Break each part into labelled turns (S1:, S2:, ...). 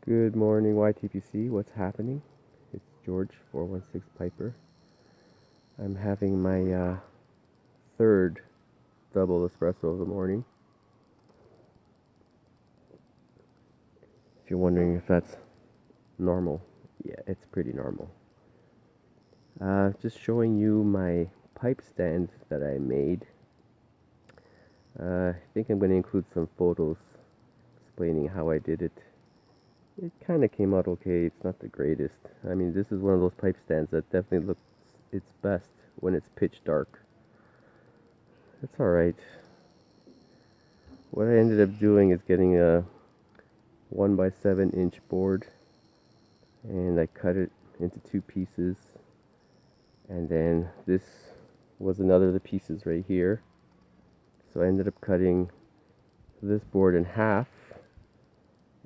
S1: Good morning, YTPC. What's happening? It's George 416 Piper. I'm having my third double espresso of the morning. If you're wondering if that's normal, yeah, it's pretty normal. Just showing you my pipe stand that I made. I think I'm going to include some photos explaining how I did it. It kind of came out okay. It's not the greatest. I mean, this is one of those pipe stands that definitely looks its best when it's pitch dark. It's alright. What I ended up doing is getting a 1x7 inch board, and I cut it into two pieces, and then this was another of the pieces right here. So I ended up cutting this board in half,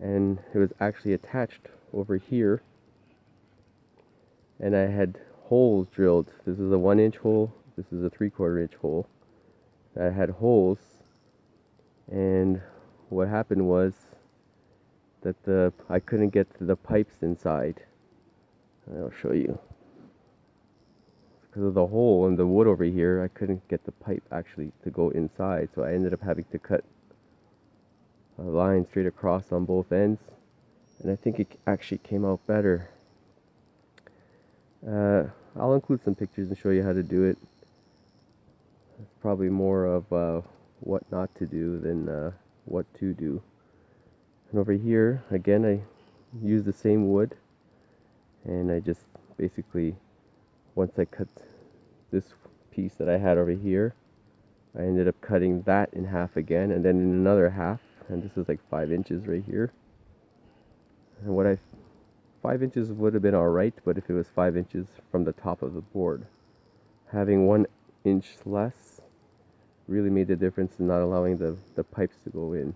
S1: and it was actually attached over here, and I had holes drilled. This is a 1 inch hole, this is a 3/4 inch hole. I had holes, and what happened was that I couldn't get to the pipes inside. I'll show you. Because of the hole in the wood over here, I couldn't get the pipe actually to go inside, so I ended up having to cut a line straight across on both ends, and I think it actually came out better. I'll include some pictures and show you how to do it. It's probably more of what not to do than what to do. And over here, again, I use the same wood, and I just basically, once I cut this piece that I had over here, I ended up cutting that in half again, and then in another half, and this is like 5 inches right here. And 5 inches would have been alright, but if it was 5 inches from the top of the board, having 1 inch less really made the difference in not allowing the pipes to go in.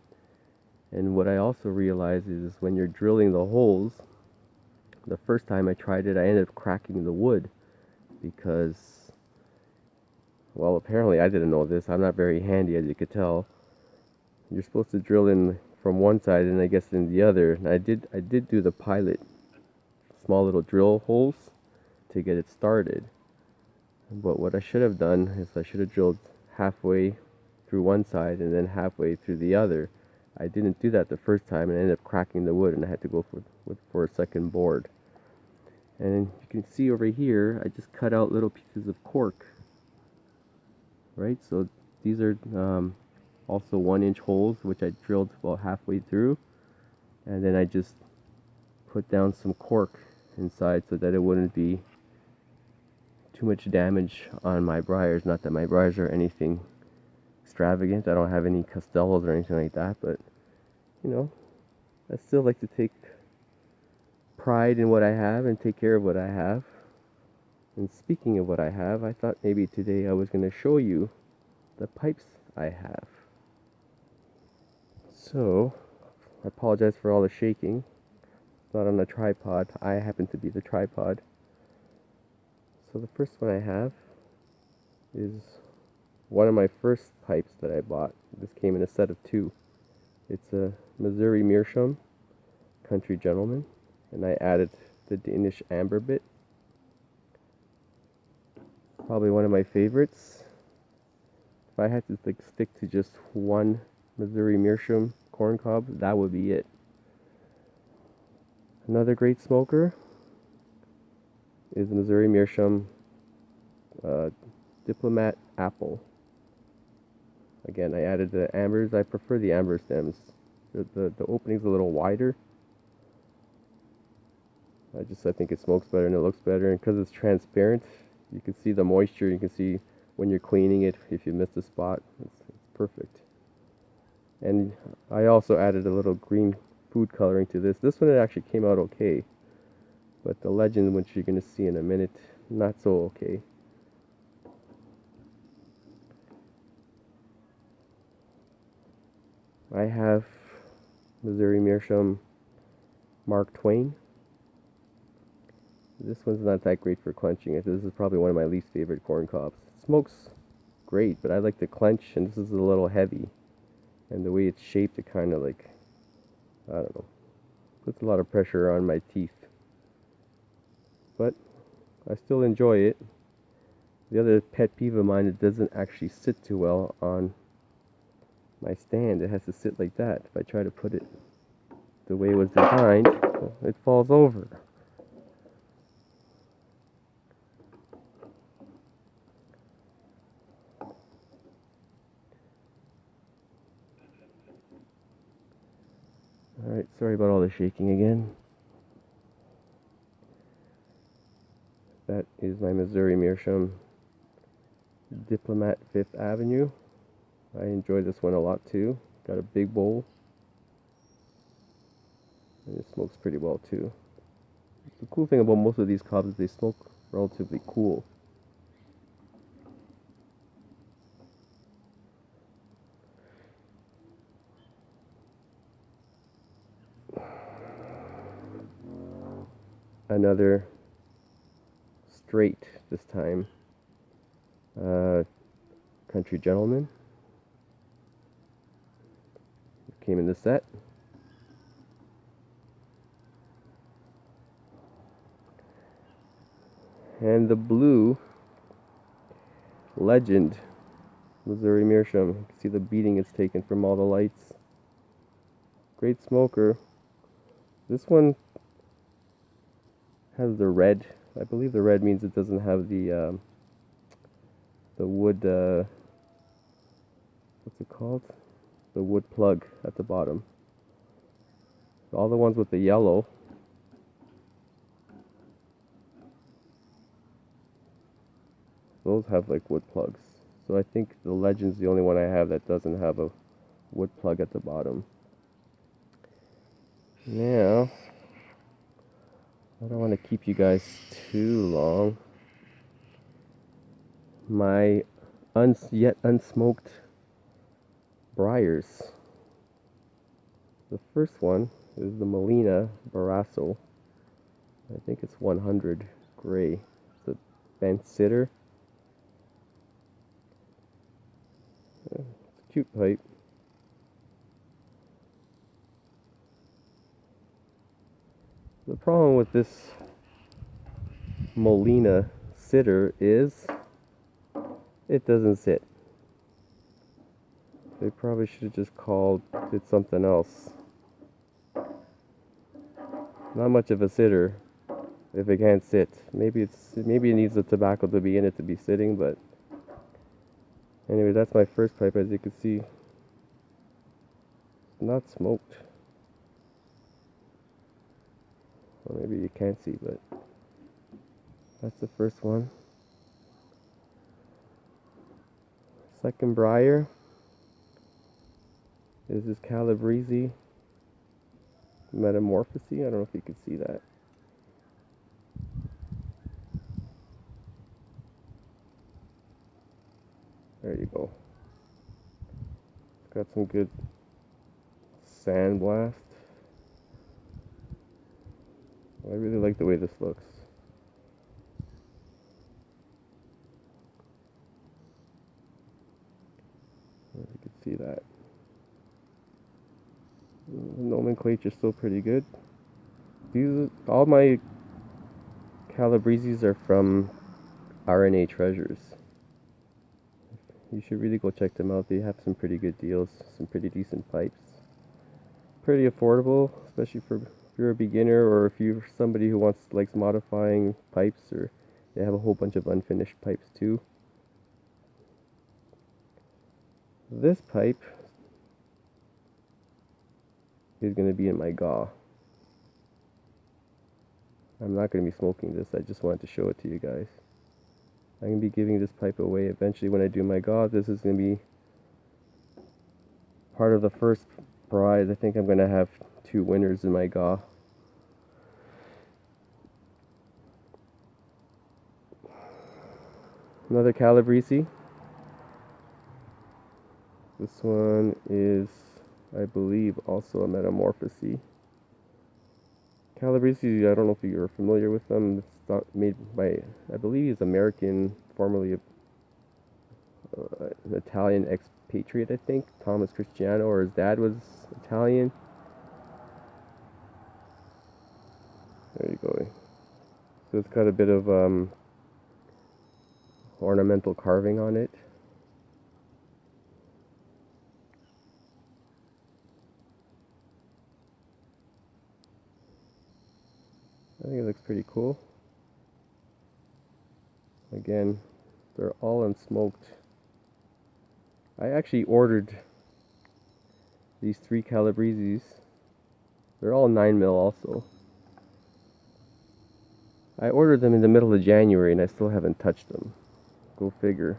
S1: And what I also realized is when you're drilling the holes, the first time I tried it, I ended up cracking the wood because, well, apparently I didn't know this. I'm not very handy, as you could tell. You're supposed to drill in from one side and I guess in the other. And I did do the pilot small little drill holes to get it started. But what I should have done is I should have drilled halfway through one side and then halfway through the other. I didn't do that the first time, and I ended up cracking the wood, and I had to go for a second board. And you can see over here, I just cut out little pieces of cork. Right, so these are also 1 inch holes, which I drilled about halfway through, and then I just put down some cork inside so that it wouldn't be too much damage on my briars. Not that my briars are anything extravagant. I don't have any castellos or anything like that, but you know, I still like to take pride in what I have and take care of what I have. And speaking of what I have, I thought maybe today I was going to show you the pipes I have. So, I apologize for all the shaking. It's not on a tripod. I happen to be the tripod. So the first one I have is one of my first pipes that I bought. This came in a set of two. It's a Missouri Meerschaum Country Gentleman, and I added the Danish amber bit. Probably one of my favorites. If I had to stick to just one Missouri Meerschaum corn cob, that would be it. Another great smoker is the Missouri Meerschaum Diplomat Apple. Again, I added the ambers. I prefer the amber stems. The opening's a little wider. I think it smokes better and it looks better. And because it's transparent, you can see the moisture. You can see when you're cleaning it if you missed a spot. It's perfect. And I also added a little green food coloring to this. This one it actually came out okay, but the legend, which you're going to see in a minute, not so okay. I have Missouri Meerschaum Mark Twain. This one's not that great for clenching it. This is probably one of my least favorite corn cobs. It smokes great, but I like to clench, and this is a little heavy. And the way it's shaped, it kind of like, I don't know. Puts a lot of pressure on my teeth. But I still enjoy it. The other pet peeve of mine, it doesn't actually sit too well on my stand. It has to sit like that. If I try to put it the way it was designed, it falls over. Alright, sorry about all the shaking again. That is my Missouri Meerschaum Diplomat 5th Avenue. I enjoy this one a lot too. Got a big bowl. And it smokes pretty well too. The cool thing about most of these cobs is they smoke relatively cool. Another straight this time. Country Gentleman. Came in the set. And the blue Legend Missouri Meerschaum. You can see the beating it's taken from all the lights. Great smoker. This one has the red. I believe the red means it doesn't have the wood, what's it called? The wood plug at the bottom. All the ones with the yellow, those have like wood plugs. So I think the Legend's the only one I have that doesn't have a wood plug at the bottom. Now, I don't want to keep you guys too long. My yet unsmoked Briars. The first one is the Molina Barasso. I think it's 100 gray. It's a bent sitter. It's a cute pipe. The problem with this Molina sitter is it doesn't sit. They probably should have just called it something else. Not much of a sitter if it can't sit. Maybe it needs the tobacco to be in it to be sitting, but anyway, that's my first pipe. As you can see, not smoked. Or maybe you can't see, but that's the first one. Second Briar is this Calabrese Metamorphosis. I don't know if you can see that. There you go. It's got some good sandblast. I really like the way this looks. You can see that. The nomenclature is still pretty good. All my Calabreses are from RNA Treasures. You should really go check them out. They have some pretty good deals, some pretty decent pipes. Pretty affordable, especially if you're a beginner or if you're somebody who likes modifying pipes, or they have a whole bunch of unfinished pipes too. This pipe is going to be in my GAW. I'm not going to be smoking this. I just wanted to show it to you guys. I'm going to be giving this pipe away eventually when I do my GAW. This is going to be part of the first prize. I think I'm going to have 2 winners in my GAW. Another Calabrese. This one is, I believe, also a Metamorphosis. Calabrese, I don't know if you're familiar with them. It's not made by, I believe he's American, formerly an Italian expatriate, I think. Thomas Cristiano, or his dad was Italian. going. So it's got a bit of ornamental carving on it. I think it looks pretty cool. Again, they're all unsmoked. I actually ordered these 3 Calabreses. They're all 9mm also. I ordered them in the middle of January and I still haven't touched them. Go figure.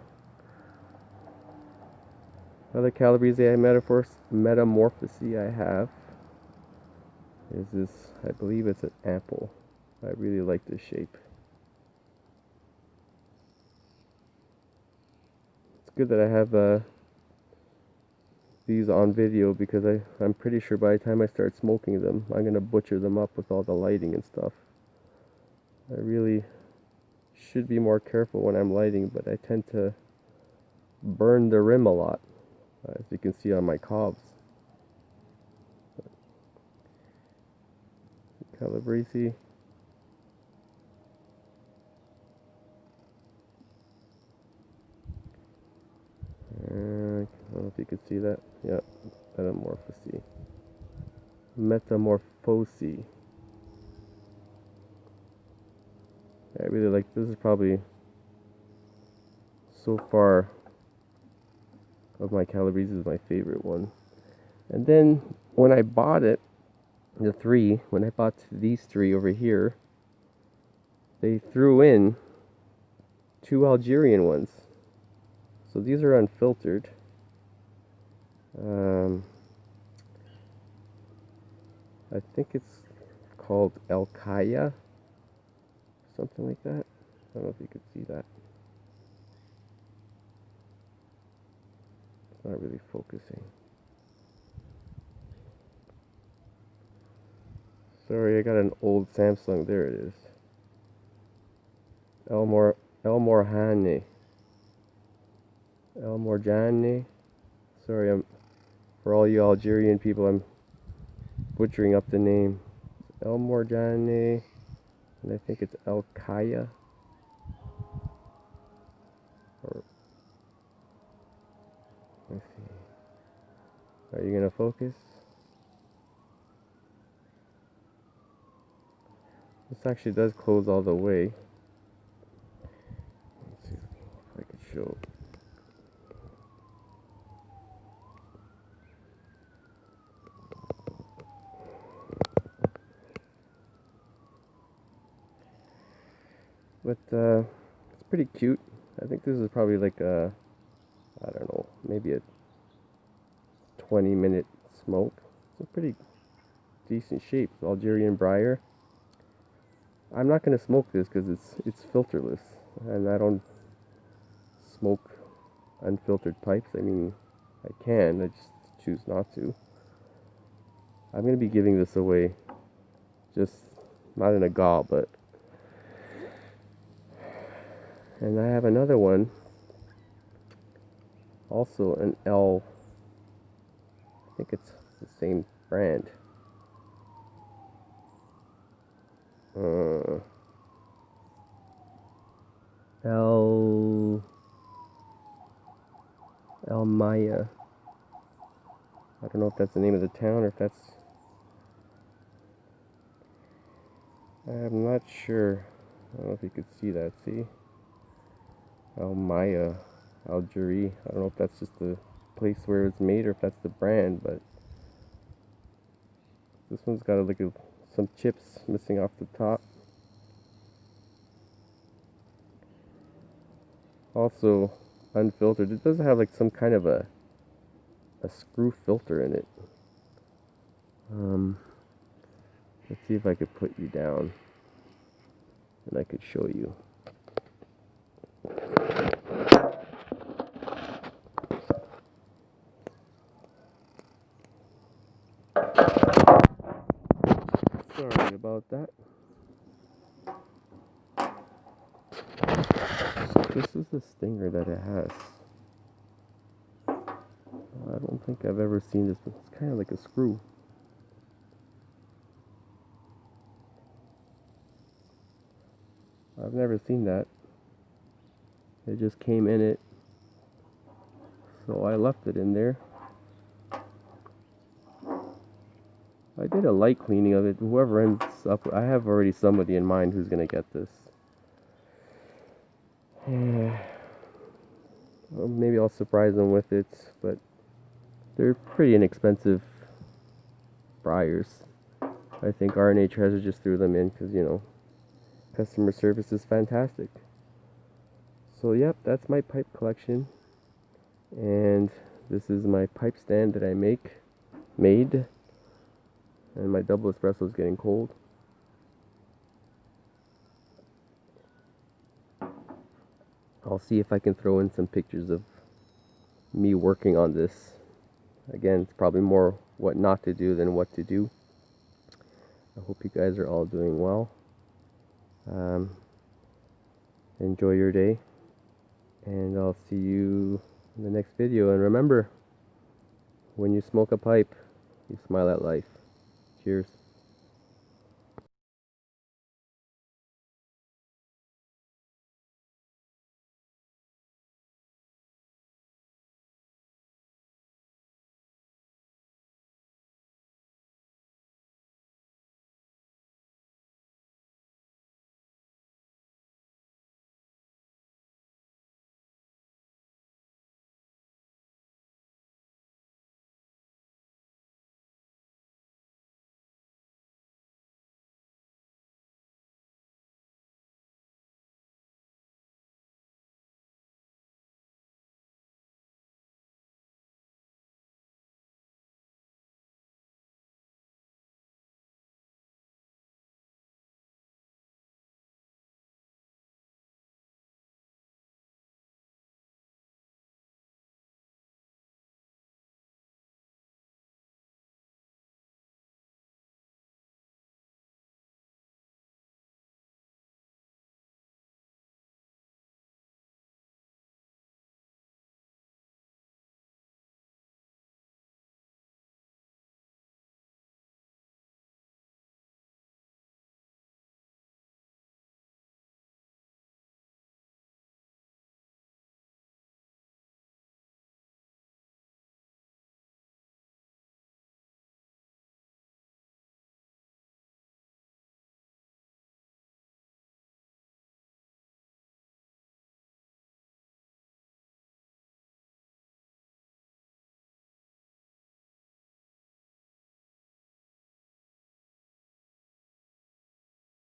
S1: Another Calabrese metamorphosis I have is this, I believe it's an apple. I really like this shape. It's good that I have these on video because I'm pretty sure by the time I start smoking them, I'm gonna butcher them up with all the lighting and stuff. I really should be more careful when I'm lighting, but I tend to burn the rim a lot, as you can see on my cobs. Calabrese. I don't know if you can see that. Yeah, metamorphosis. Metamorphosis. I really like this. Is probably so far of my Calabrese is my favorite one. And then when I bought it, when I bought these 3 over here, they threw in 2 Algerian ones. So these are unfiltered. I think it's called El Kaya, something like that. I don't know if you could see that. It's not really focusing. Sorry, I got an old Samsung. There it is. El Morjane. Sorry, for all you Algerian people, I'm butchering up the name. El Morjane, and I think it's El Kaya. Or let's see. Are you gonna focus? This actually does close all the way. Let's see if I could show. But it's pretty cute. I think this is probably like a, I don't know, maybe a 20-minute smoke. It's a pretty decent shape. It's Algerian Briar. I'm not gonna smoke this because it's filterless, and I don't smoke unfiltered pipes. I mean, I can, I just choose not to. I'm gonna be giving this away, just not in a gob, but. And I have another one, also an L. I think it's the same brand. El Maya. I don't know if that's the name of the town or if that's. I'm not sure. I don't know if you could see that. See? El Maya, Algeria. I don't know if that's just the place where it's made or if that's the brand, but this one's got like some chips missing off the top. Also unfiltered. It does have like some kind of a screw filter in it. Let's see if I could put you down and I could show you. Sorry about that. So this is the stinger that it has. I don't think I've ever seen this, but it's kind of like a screw. I've never seen that. It just came in it, so I left it in there. I did a light cleaning of it. Whoever ends up, I have already somebody in mind who's gonna get this. Well, maybe I'll surprise them with it, but they're pretty inexpensive Briars. I think R&A Treasure just threw them in because, you know, customer service is fantastic. So yep, that's my pipe collection, and this is my pipe stand that I made, and my double espresso is getting cold. I'll see if I can throw in some pictures of me working on this. Again, it's probably more what not to do than what to do. I hope you guys are all doing well. Enjoy your day, and I'll see you in the next video. And remember, when you smoke a pipe, you smile at life. Cheers.